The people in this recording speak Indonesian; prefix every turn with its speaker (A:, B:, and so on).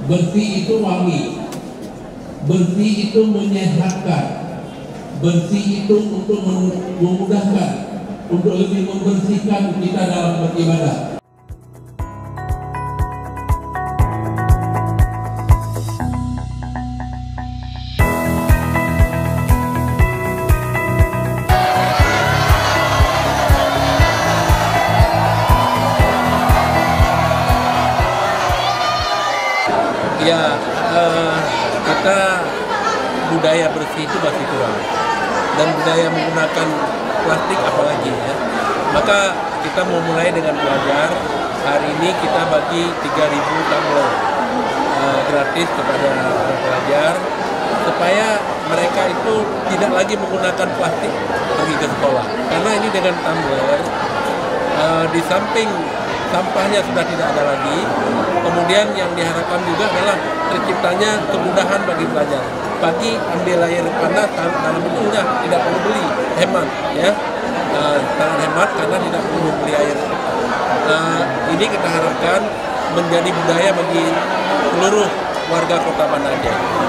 A: Bersih itu wangi, bersih itu menyehatkan, bersih itu untuk memudahkan, untuk lebih membersihkan kita dalam beribadah.
B: Ya, kita budaya bersih itu masih kurang, dan budaya menggunakan plastik apalagi ya. Maka kita mau mulai dengan belajar. Hari ini kita bagi 3.000 tumbler gratis kepada para pelajar supaya mereka itu tidak lagi menggunakan plastik pergi ke sekolah. Karena ini dengan tumbler di samping sampahnya sudah tidak ada lagi. Kemudian yang diharapkan juga adalah terciptanya kemudahan bagi pelajar. Pagi ambil air panas dalam itu sudah tidak perlu beli, hemat ya, sangat hemat karena tidak perlu beli air. Ini kita harapkan menjadi budaya bagi seluruh warga Kota Banda Aceh.